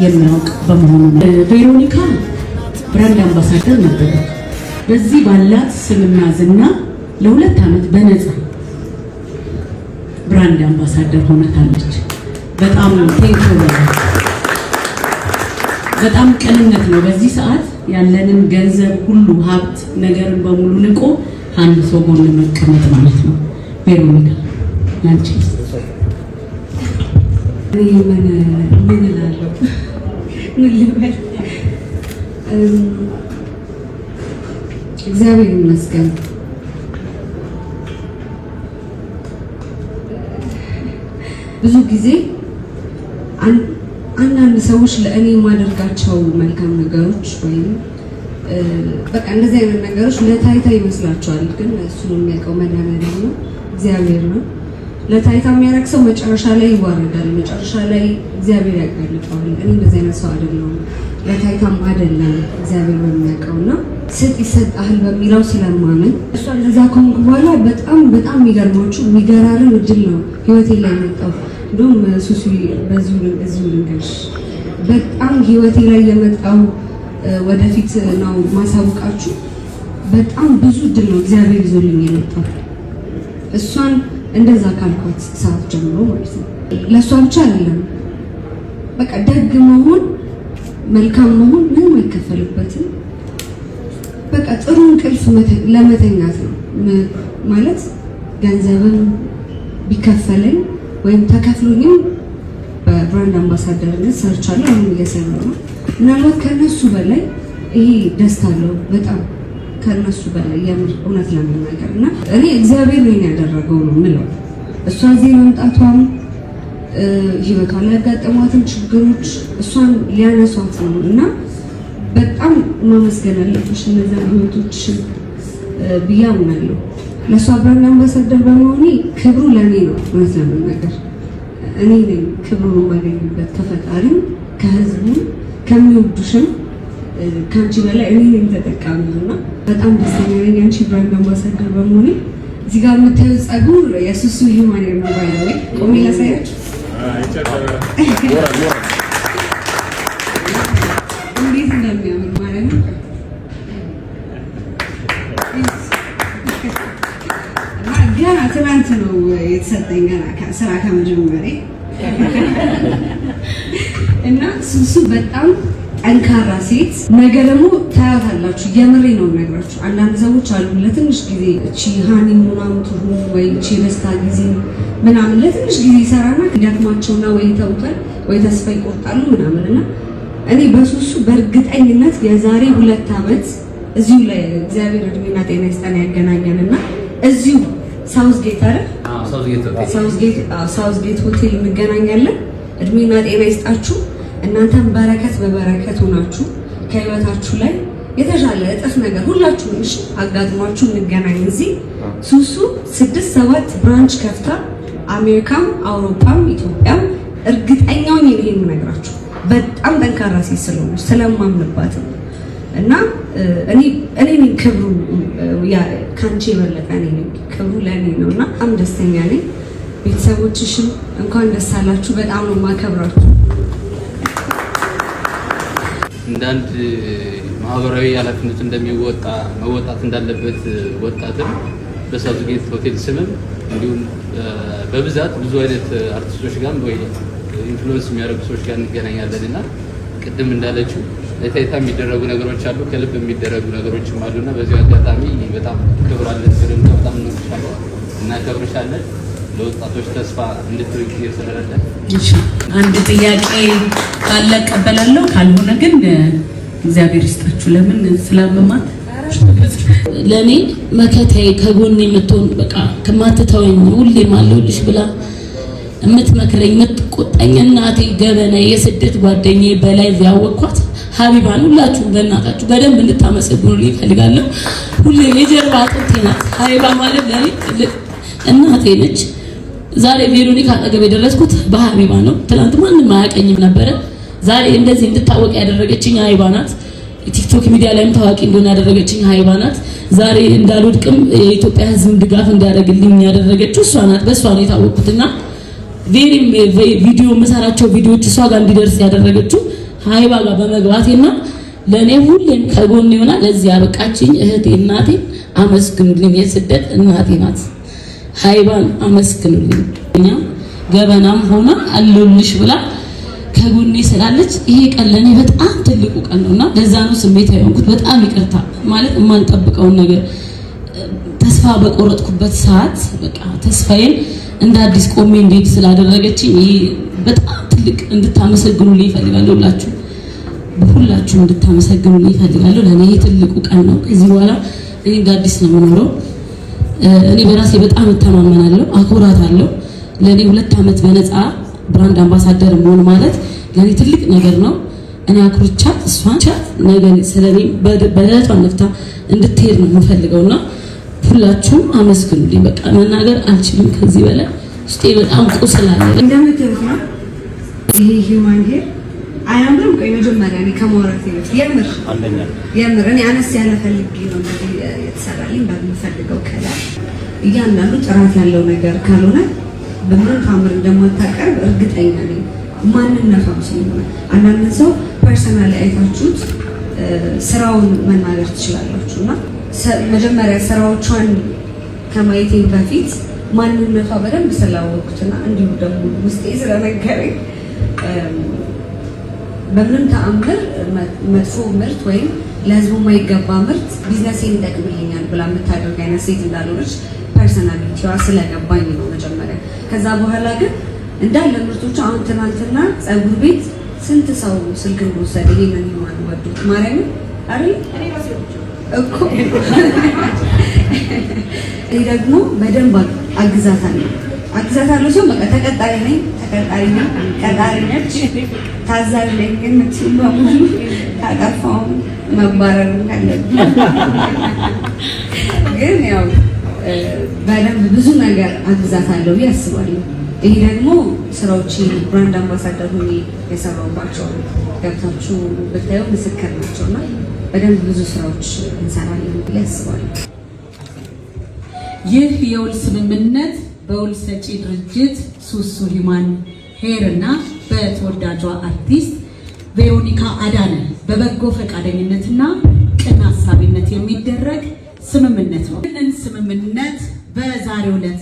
የሚያውቅ በመሆኑ ቬሮኒካ ብራንድ አምባሳደር ነበረች። በዚህ ባላት ስምና ዝና ለ2 ዓመት በነፃ ብራንድ አምባሳደር ሆናለች። በጣም በጣም ቅንነት ነው። በዚህ ሰዓት ያለንን ገንዘብ ሁሉ ሀብት ነገርን በሙሉ ንቆ አንድ ሰው ጎን መቀመጥ ማለት ነው። ቬሮኒካ ያንቺ ምን እላለሁ? ምን ልበል? እግዚአብሔር ይመስገን። ብዙ ጊዜ አንዳንድ ሰዎች ለእኔ የማደርጋቸው መልካም ነገሮች ወይም በቃ እንደዚህ አይነት ነገሮች ለታይታ ይመስላቸዋል። ግን እሱን የሚያውቀው መድኃኒዓለም ነው፣ እግዚአብሔር ነው። ለታይታ የሚያደርግ ሰው መጨረሻ ላይ ይዋረዳል፣ መጨረሻ ላይ እግዚአብሔር ያጋልጠዋል። እኔ እንደዚህ አይነት ሰው አይደለሁም፣ ለታይታም አይደለም፣ እግዚአብሔር በሚያውቀውና ስጥ ይሰጣል በሚለው ስለማመን እሷ እንደዛ ከሆንኩ በኋላ በጣም የሚገርማችሁ የሚገራርም እድል ነው ህይወቴ ላይ መጣው። እንደውም ሱሱ በዚሁ ልንገርሽ በጣም ህይወቴ ላይ የመጣው ወደፊት ነው ማሳውቃችሁ። በጣም ብዙ እድል ነው እግዚአብሔር ይዞልኝ የመጣው እሷን እንደዛ ካልኳት ሰዓት ጀምሮ ማለት ነው። ለእሷ ብቻ አይደለም በቃ ደግ መሆን መልካም መሆን ምንም አይከፈልበትም። በቃ ጥሩ እንቅልፍ ለመተኛት ነው ማለት ገንዘብም ቢከፈለኝ ወይም ተከፍሎኝም በብራንድ አምባሳደርነት ሰርቻለሁ። አሁን እየሰራሁ ነው። ምናልባት ከነሱ በላይ ይሄ ደስታ አለው በጣም ከነሱ በላይ የምር እውነት ለመናገር እና እኔ እግዚአብሔር ነው ያደረገው ነው የምለው። እሷ እዚህ መምጣቷም ህይወቷ ላይ ያጋጠሟትን ችግሮች እሷን ሊያነሷት ነው እና በጣም ማመስገን አለብሽ እነዚያን ህይወቶችሽን ብዬ አምናለሁ። ለእሷ ብራንድ አምባሳደር በመሆኔ ክብሩ ለእኔ ነው እውነት ለመናገር። እኔ ነኝ ክብሩን የማገኝበት ከፈጣሪም ከህዝቡም ከሚወዱሽም ከአንቺ በላይ እኔ ነኝ ተጠቃሚው እና በጣም ደስተኛ ነኝ አንቺ ብራንድ አምባሳደር በመሆኔ። እዚህ ጋር የምታዩት ጸጉር የሱሱ ሂውማን ነው ባይዘው ቆሜ ላሳያችሁ እንዴት እንደሚያምር ማለት ነው። ገና ትናንት ነው የተሰጠኝ ገና ስራ ከመጀመሪያ እና ሱሱ በጣም ጠንካራ ሴት ነገ ደግሞ ታያታላችሁ። የምሬ ነው የምነግራችሁ። አንዳንድ ሰዎች አሉ ለትንሽ ጊዜ እቺ ሃኒ ምናምን ትሁን ወይ እቺ ደስታ ጊዜ ምናምን ለትንሽ ጊዜ ይሰራና ይደክማቸውና ወይ ተውታል ወይ ተስፋ ይቆርጣሉ ምናምን እና እኔ በሱሱ በእርግጠኝነት የዛሬ 2 ዓመት እዚሁ ላይ እግዚአብሔር እድሜና ጤና ይስጠን ያገናኘንና እዚሁ ሳውዝጌት አይደል ሳውዝጌት ሆቴል እንገናኛለን። እድሜና ጤና ይስጣችሁ። እናንተም በረከት በበረከት ሆናችሁ ከህይወታችሁ ላይ የተሻለ እጥፍ ነገር ሁላችሁም እሺ አጋጥሟችሁ እንገናኝ። እዚህ ሱሱ 6-7 ብራንች ከፍታ አሜሪካም አውሮፓም ኢትዮጵያም እርግጠኛው ነኝ ይሄን የምነግራችሁ በጣም ጠንካራ ሴት ስለሆነች ስለማምንባት እና እኔ ነኝ ክብሩ ካንቺ የበለጠ እኔ ነኝ ክብሩ ለእኔ ነው እና በጣም ደስተኛ ነኝ። ቤተሰቦችሽም እንኳን ደስ አላችሁ። በጣም ነው የማከብራችሁ። እንዳንድ ማህበራዊ ኃላፊነት መወጣት እንዳለበት ወጣትም በሳውዝጌት ሆቴል ስምም እንዲሁም በብዛት ብዙ አይነት አርቲስቶች ጋር ወይ ኢንፍሉዌንስ የሚያደርጉ ሰዎች ጋር እንገናኛለን እና ቅድም እንዳለችው ለታይታ የሚደረጉ ነገሮች አሉ፣ ከልብ የሚደረጉ ነገሮችም አሉና በዚህ አጋጣሚ በጣም ክብር አለን። በጣም እንወድሻለን እና ከብርሻለን። ለወጣቶች ተስፋ እንድትወጪ ስለረዳ አንድ ጥያቄ ካለ እቀበላለሁ፣ ካልሆነ ግን እግዚአብሔር ይስጣችሁ። ለምን ስላመማት ለኔ መከታዬ ከጎኔ የምትሆን በቃ ከማትተወኝ ሁሌም አለሁልሽ ብላ የምትመክረኝ የምትቆጣኝ እናቴ ገበና የስደት ጓደኛዬ በላይ ያወቅኳት ሀቢባን ሁላችሁም በእናታችሁ በደንብ እንድታመሰግኑልኝ እፈልጋለሁ። ሁሌ የጀርባ አጥንቴ ናት ሀቢባ ማለት ለኔ ትልቅ እናቴ ነች። ዛሬ ቬሮኒካ አጠገብ የደረስኩት በሀቢባ ነው። ትናንት ማንም አያውቀኝም ነበረ። ዛሬ እንደዚህ እንድታወቅ ያደረገችኝ ሀቢባ ናት። ቲክቶክ ሚዲያ ላይም ታዋቂ እንደሆነ ያደረገችኝ ሀቢባ ናት። ዛሬ እንዳልወድቅም የኢትዮጵያ ሕዝብ ድጋፍ እንዲያደርግልኝ ያደረገችው እሷ ናት። በእሷ ነው የታወቅኩትና ቪዲዮ የምሰራቸው ቪዲዮዎች እሷ ጋር እንዲደርስ ያደረገችው ሀይባ ጋር በመግባቴና ለኔ ሁሌም ከጎኔ ሆና ለዚህ ያበቃችኝ እህቴ እናቴ አመስግኑልኝ። የስደት እናቴ ናት። ሀይባን አመስግኑልኝ። እኛ ገበናም ሆና አለሁልሽ ብላ ከጎኔ ስላለች ይሄ ቀን ለኔ በጣም ትልቁ ቀን ነውና ለዛ ነው ስሜታዊ የሆንኩት። በጣም ይቅርታ ማለት የማልጠብቀውን ነገር ተስፋ በቆረጥኩበት ሰዓት በቃ ተስፋዬን እንደ አዲስ ቆሜ እንዴት ስላደረገችኝ ይሄ በጣም ትልቅ እንድታመሰግኑልኝ እፈልጋለሁ። ሁላችሁ እንድታመሰግኑልኝ እፈልጋለሁ። ለኔ ይሄ ትልቁ ቀን ነው። ከዚህ በኋላ እኔ እንደ አዲስ ነው የምኖረው። እኔ በራሴ በጣም እተማመናለሁ፣ አኮራታለሁ። ለኔ 2 ዓመት በነፃ ብራንድ አምባሳደር መሆን ማለት ለኔ ትልቅ ነገር ነው። እኔ አኩርቻት እሷን ነገ ስለኔ በደረቷ ነፍታ እንድትሄድ ነው የምፈልገውና ሁላችሁም አመስግኑልኝ። በቃ መናገር አልችልም ከዚህ በላይ ውስጤ በጣም ቁስል አለ። እንደምትሉት ነው ይሄ ሂውማን ሄር አያምርም። ቆይ መጀመሪያ እኔ ከማውራቴ በፊት የምር እኔ አነስ ያለ ፈልጌ ነው እንግዲህ የተሰራልኝ በምፈልገው ከለር እያንዳንዱ ጥራት ያለው ነገር ካልሆነ በምን ታምር እንደማታቀርብ እርግጠኛ ነኝ። ማንነቷም ስለሆነ አንዳንድ ሰው ፐርሰናሊ አይታችሁት ስራውን መናገር ትችላላችሁ እና መጀመሪያ ስራዎቿን ከማየቴ በፊት ማንነቷ በደንብ ስላወቅኩትና እንዲሁ ደግሞ ውስጤ ስለነገረኝ በምንም ተአምር መጥፎ ምርት ወይም ለህዝቡ የማይገባ ምርት ቢዝነሴን ይጠቅምልኛል ብላ የምታደርግ አይነት ሴት እንዳልሆነች ፐርሰናሊቲዋ ስለገባኝ ነው መጀመሪያ። ከዛ በኋላ ግን እንዳለ ምርቶቹ አሁን ትናንትና ፀጉር ቤት ስንት ሰው ስልክ እንደወሰደ ይሄንን ይማን ወዱት ማርያምን አይደል እኮ እኔ ደግሞ በደንብ አግዛታለሁ ሲሆን በቃ ተቀጣሪ ነኝ ቀጣሪ ነች ታዛዥ ነኝ። ግን ምትሉ በሙሉ ታጠፋው መባረር ካለብኝ ግን ያው በደንብ ብዙ ነገር አግዛታለሁ ብዬ አስባለሁ። ይሄ ደግሞ ስራዎች ብራንድ አምባሳደር ሆኜ የሰራሁባቸው ገብታችሁ ብታዩ ምስክር ናቸውና በደንብ ብዙ ስራዎች እንሰራለን ብዬ አስባለሁ። ይህ የውል ስምምነት በውል ሰጪ ድርጅት ሱሱ ሂውማን ሄር እና በተወዳጇ አርቲስት ቬሮኒካ አዳነ በበጎ ፈቃደኝነትና ቅን ሀሳቢነት የሚደረግ ስምምነት ነው። ይህንን ስምምነት በዛሬው ዕለት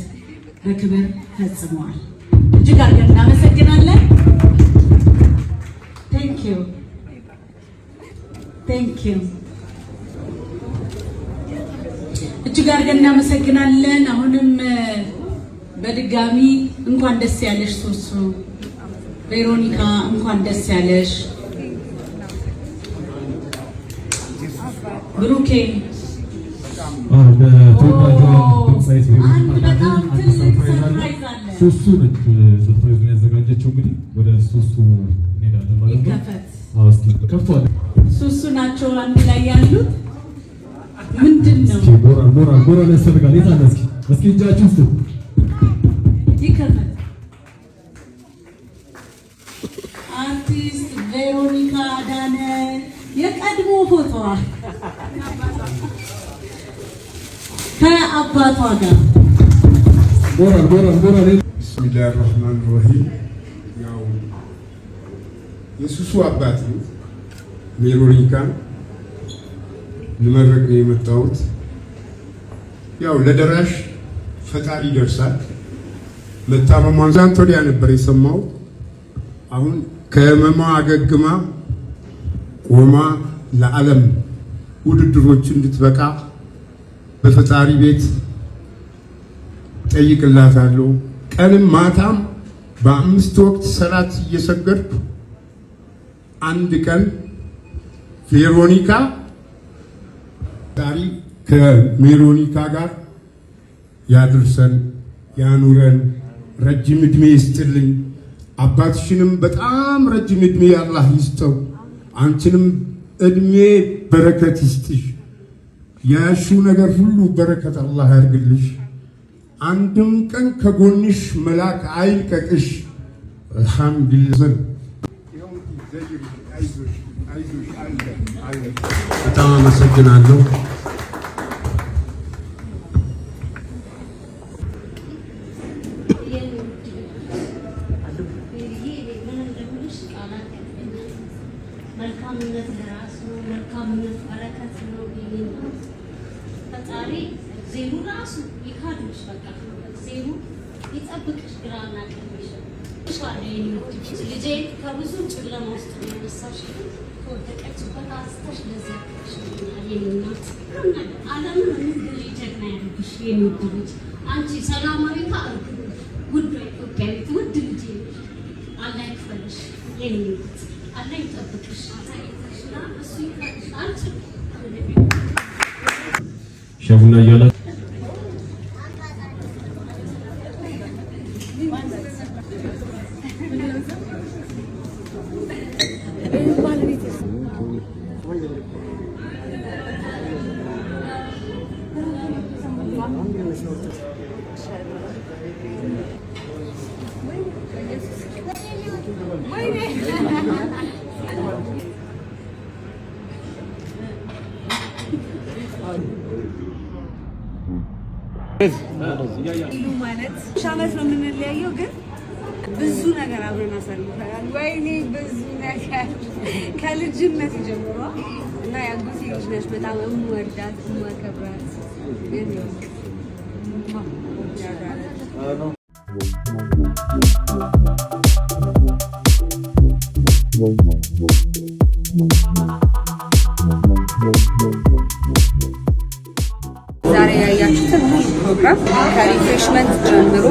በክብር ፈጽመዋል። እጅግ አድርገን እናመሰግናለን። ቴንክ ዩ እጅግ አድርገን እናመሰግናለን። አሁንም በድጋሚ እንኳን ደስ ያለሽ ሱሱ ቬሮኒካ፣ እንኳን ደስ ያለሽ ብሩኬ። ሱሱ ነች ሰርፕራይዝ ያዘጋጀችው። እንግዲህ ወደ ሱሱ እንሄዳለን ማለት ነው። እስኪ ከፍቷል። ሱሱ ናቸው አንድ ላይ ያሉት። ምንድን ነው ሞራል ያስፈልጋል። የት አለ? እስኪ እጃችሁ ውስጥ ይከፈት። አርቲስት ቬሮኒካ አዳነ የቀድሞ ፎቶዋ ከአባቷ ጋር ሞራል ቢስሚላህ ራህማን ራሂም። ያው የሱሱ አባት ነው ቬሮኒካን ልመረቅ ነው የመጣሁት። ያው ለደራሽ ፈጣሪ ይደርሳል። መታመሟን ዛንት ወዲያ ነበር የሰማው። አሁን ከህመሟ አገግማ ቆማ ለዓለም ውድድሮች እንድትበቃ በፈጣሪ ቤት ጠይቅላታለሁ። ቀንም ማታም በ5 ወቅት ሰላት እየሰገድኩ አንድ ቀን ቬሮኒካ ፈጣሪ ከቬሮኒካ ጋር ያድርሰን ያኑረን፣ ረጅም እድሜ ይስጥልኝ። አባትሽንም በጣም ረጅም እድሜ አላህ ይስጠው፣ አንቺንም እድሜ በረከት ይስጥሽ። ያሹ ነገር ሁሉ በረከት አላህ ያርግልሽ። አንድም ቀን ከጎንሽ መላክ አይልቀቅሽ። አልሐምዱሊላህ። በጣም አመሰግናለሁ። መልካምነት ለራስ ነው። መልካምነት በረከት ነው። ፈጣሪ ዜሩ ራሱ ይካድሽ። በቃ ዜሩ ይጠብቅሽ። ግራና ቀኝሽ ልጄ ከብዙ ጨለማ ውስጥ ያነሳሽ ከወደቀችበት አንስተሽ ለዚያ የእናት ዓለምን እንግዲህ ጀግና ያደርግሽ የኔ ውድ ልጅ። አንቺ ሰላማዊቷ ውድ ኢትዮጵያዊት ውድ ልጄ አላህ ይክፈልሽ የኔ ልጅ። አላህ ይጠብቅሽ። አሳይተሽና እሱ ይክፈልሽ። አንቺ ሸቡና እያለ ማለት ሻመት ነው የምንለያየው፣ ግን ብዙ ነገር አብረን አሳልፈናል። ወይኔ ብዙ ነገር ከልጅነት ጀምሮ እና ያጎቴ ልጅ ነች። በጣም የምወዳት የማከብራት ዛሬ ያያችሁትን ሙሉ ፕሮግራም ከሪፍሬሽመንት ጀምሮ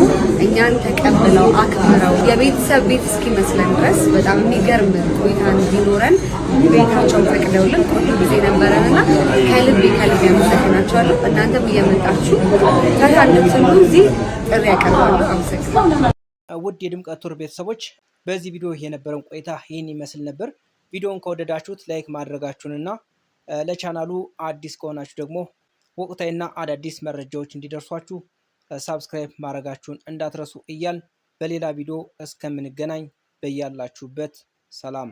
እኛን ተቀብለው አክብረው የቤተሰብ ቤት እስኪመስለን ድረስ በጣም የሚገርም ቆይታ እንዲኖረን ቤታቸው ፈቅደውልን ሁሉ ጊዜ ነበረንና ከልቤ ያመሰግናቸዋለሁ። እናንተም እየመጣችሁ ፈታ እንድትሉ እዚህ ጥሪ ያቀርባለሁ። አመሰግናለሁ። ውድ የድምቀት ቱር ቤተሰቦች በዚህ ቪዲዮ የነበረን ቆይታ ይህን ይመስል ነበር። ቪዲዮውን ከወደዳችሁት ላይክ ማድረጋችሁንና ለቻናሉ አዲስ ከሆናችሁ ደግሞ ወቅታዊና አዳዲስ መረጃዎች እንዲደርሷችሁ ሳብስክራይብ ማድረጋችሁን እንዳትረሱ እያል በሌላ ቪዲዮ እስከምንገናኝ በያላችሁበት ሰላም